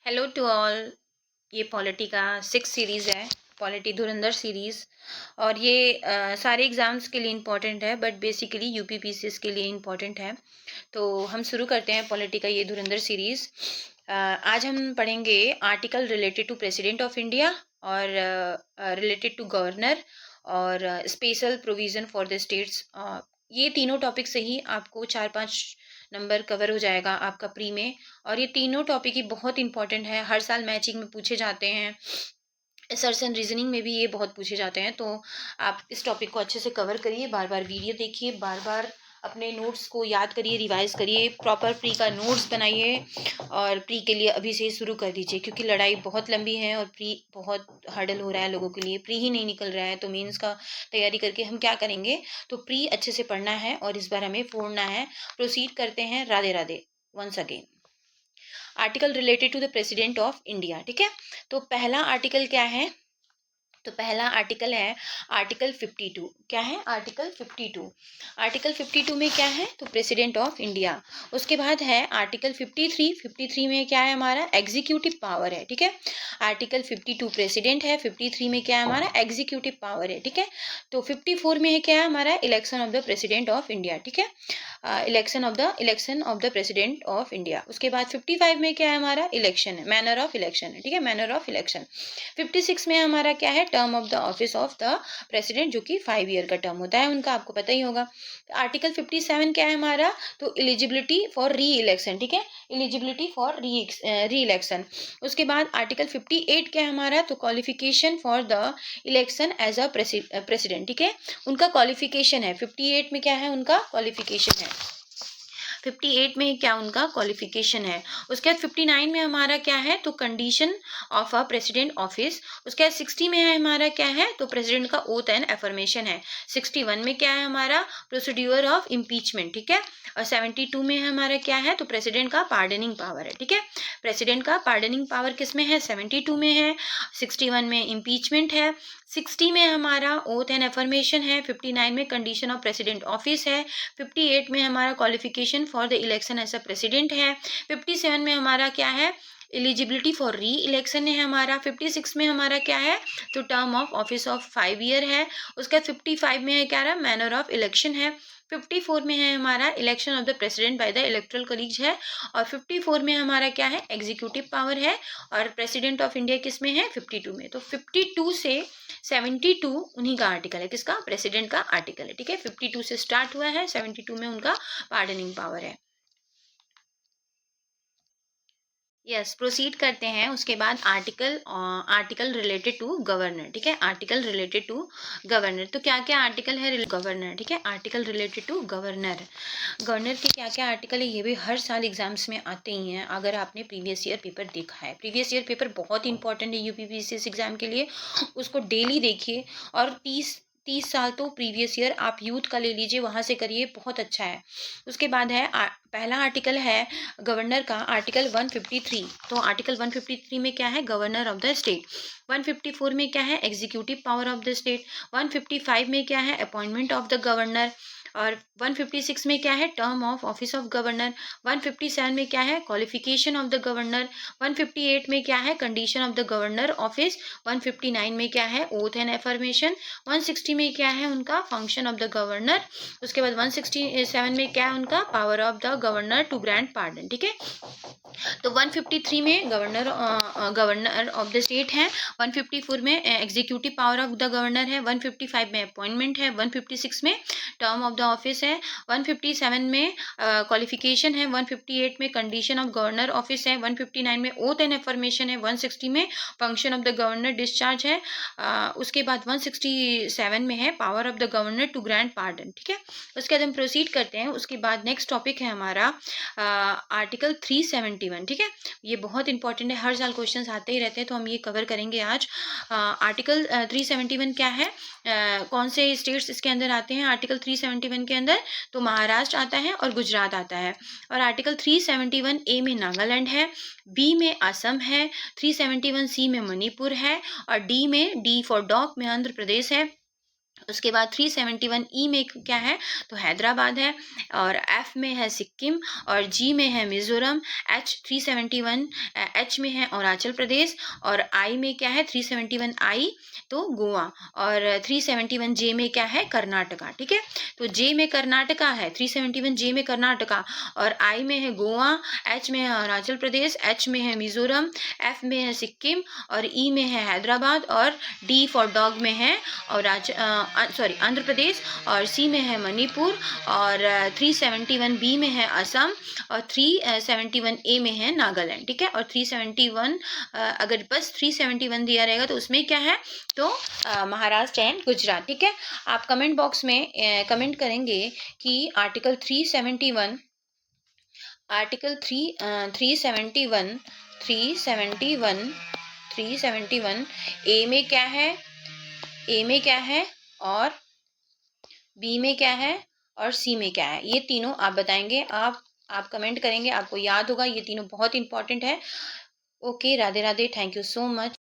Hello to all. ये polity का 6 series है, पॉलिटी धुरंधर सीरीज़। और ये सारे एग्ज़ाम्स के लिए इम्पॉर्टेंट है, बट बेसिकली यूपीपीसीएस के लिए इम्पॉर्टेंट है। तो हम शुरू करते हैं पॉलिटी का ये धुरंधर सीरीज़। आज हम पढ़ेंगे article related to president of India और रिलेटेड टू गवर्नर और special provision for the states. ये तीनों टॉपिक से ही आपको 4-5 नंबर कवर हो जाएगा आपका प्री में। और ये तीनों टॉपिक ही बहुत इंपॉर्टेंट है, हर साल मैचिंग में पूछे जाते हैं। सर्च एंड रीजनिंग में भी ये बहुत पूछे जाते हैं। तो आप इस टॉपिक को अच्छे से कवर करिए, बार बार वीडियो देखिए, बार बार अपने नोट्स को याद करिए, रिवाइज करिए, प्रॉपर प्री का नोट्स बनाइए और प्री के लिए अभी से ही शुरू कर दीजिए, क्योंकि लड़ाई बहुत लंबी है और प्री बहुत हर्डल हो रहा है लोगों के लिए। प्री ही नहीं निकल रहा है तो मेंस का तैयारी करके हम क्या करेंगे। तो प्री अच्छे से पढ़ना है और इस बार हमें फोड़ना है। प्रोसीड करते हैं। Radhe Radhe once again. Article related to the president of India. ठीक है, तो पहला आर्टिकल क्या है? तो पहला आर्टिकल है आर्टिकल 52। क्या है? आर्टिकल 52। आर्टिकल 52 में क्या है? तो प्रेसिडेंट ऑफ इंडिया। उसके बाद है आर्टिकल 53। 53 में क्या है? हमारा एग्जीक्यूटिव पावर है। ठीक है, आर्टिकल 52 प्रेसिडेंट है, 53 में क्या है? हमारा एग्जीक्यूटिव पावर है। ठीक है, तो 54 में है क्या है? हमारा election of the president of India. ठीक है, election of the president of India. उसके बाद 55 में क्या है? हमारा इलेक्शन है, मैनर ऑफ इलेक्शन है। ठीक है, मैनर ऑफ इलेक्शन। 56 में हमारा क्या है? Term of the office of the president, जो कि 5 ईयर का टर्म होता है उनका, आपको पता ही होगा। आर्टिकल 57 क्या है हमारा? तो एलिजिबिलिटी फॉर री इलेक्शन। ठीक है, एलिजिबिलिटी फॉर री इलेक्शन। उसके बाद आर्टिकल 58 क्या है हमारा? तो qualification for the election as a president. ठीक है, उनका क्वालिफिकेशन है 58 में, क्या है उनका क्वालिफिकेशन है 58 में, क्या उनका क्वालिफिकेशन है। उसके बाद 59 में हमारा क्या है? तो condition of a president office. उसके बाद 60 में है हमारा क्या है? तो प्रेसिडेंट का ओथ एंड एफर्मेशन है। 61 में क्या है हमारा? Procedure of impeachment. ठीक है, और 72 में हमारा क्या है? तो प्रेसिडेंट का पार्डनिंग पावर है। ठीक है, प्रेसिडेंट का पार्डनिंग पावर किस में है? 72 में है। 61 में इम्पीचमेंट है। 60 में हमारा ओथ एंड एफर्मेशन है। 59 में कंडीशन ऑफ प्रेसिडेंट ऑफिस है। 58 में हमारा qualification for the election as a president है। 57 में हमारा क्या है? एलिजिबिलिटी फॉर री इलेक्शन है हमारा। 56 में हमारा क्या है? तो term of office of 5 year है। उसके बाद 55 में है क्या रहा? मैनर ऑफ इलेक्शन है। 54 में है हमारा election of the president by the electoral college है। और 54 में हमारा क्या है? एग्जीक्यूटिव पावर है। और प्रेसिडेंट ऑफ इंडिया किस में है? 52 में। तो 52 से 72 उन्हीं का आर्टिकल है। किसका? प्रेसिडेंट का आर्टिकल है। ठीक है, 52 से स्टार्ट हुआ है, 72 में उनका पार्डनिंग पावर है। यस, प्रोसीड करते हैं। उसके बाद आर्टिकल रिलेटेड टू गवर्नर। ठीक है, आर्टिकल रिलेटेड टू गवर्नर। तो क्या क्या आर्टिकल है गवर्नर? ठीक है, article related to governor. Governor के क्या क्या आर्टिकल है ये भी हर साल एग्जाम्स में आते ही हैं। अगर आपने प्रीवियस ईयर पेपर देखा है, प्रीवियस ईयर पेपर बहुत इंपॉर्टेंट है यूपीपीसीएस एग्जाम के लिए, उसको डेली देखिए। और 30 साल तो प्रीवियस ईयर आप यूथ का ले लीजिए, वहाँ से करिए, बहुत अच्छा है। उसके बाद है पहला आर्टिकल है गवर्नर का, आर्टिकल 153। तो आर्टिकल 153 में क्या है? Governor of the state. 154 में क्या है? Executive power of the state. 155 में क्या है? Appointment of the governor. और 156 में क्या है? Term of office of governor. 157 में क्या है? Qualification of the governor. 158 में क्या है? Condition of the governor office. 159 में क्या है? Oath and affirmation. 160 में क्या है? उनका फंक्शन ऑफ द गवर्नर। उसके बाद 167 में क्या है? उनका power of the governor to grant pardon. ठीक है, तो 153 में गवर्नर ऑफ द स्टेट है। 154 में executive power of the governor है। 155 में अपॉइंटमेंट है। 156 में टर्म ऑफ द ऑफिस है। 157 में क्वालिफिकेशन है। 158 में कंडीशन ऑफ गवर्नर ऑफिस है। 159 में ओथ एंड एफर्मेशन है। 160 में function of the governor discharge है। उसके बाद 167 में है power of the governor to grant pardon. ठीक है, उसके बाद हम प्रोसीड करते हैं। उसके बाद नेक्स्ट टॉपिक है हमारा आर्टिकल 371। ठीक है, ये बहुत इंपॉर्टेंट है, हर साल क्वेश्चंस आते ही रहते हैं, तो हम ये कवर करेंगे आज। आर्टिकल 371 क्या है? कौन से स्टेट्स इसके अंदर आते हैं आर्टिकल 371 के अंदर? तो महाराष्ट्र आता है और गुजरात आता है। और आर्टिकल 371 ए में नागालैंड है, बी में असम है, 371 सी में मणिपुर है, और डी में डी फॉर डॉग में आंध्र प्रदेश है। उसके बाद 371 ई में क्या है, तो हैदराबाद है, और एफ में है सिक्किम, और जी में है मिजोरम, एच 371 एच में है अरुणाचल प्रदेश, और आई में क्या है 371 आई तो गोवा, और 371 जे में क्या है कर्नाटका। ठीक है, तो जे में कर्नाटका है, 371 जे में कर्नाटका, और आई में है गोवा, एच में है अरुणाचल प्रदेश, एच में है मिजोरम, एफ में है सिक्किम, और ई में है हैदराबाद, और डी फॉर डॉग में है और आंध्र प्रदेश, और सी में है मणिपुर, और 371 बी में है असम, और 371 ए में है नागालैंड। ठीक है, और 371 अगर बस 371 दिया रहेगा तो उसमें क्या है, तो महाराष्ट्र एंड गुजरात। ठीक है, आप कमेंट बॉक्स में कमेंट करेंगे कि आर्टिकल 371 371 ए में क्या है, और बी में क्या है, और सी में क्या है, ये तीनों आप बताएंगे। आप कमेंट करेंगे, आपको याद होगा, ये तीनों बहुत इंपॉर्टेंट है। Okay, Radhe Radhe, thank you so much.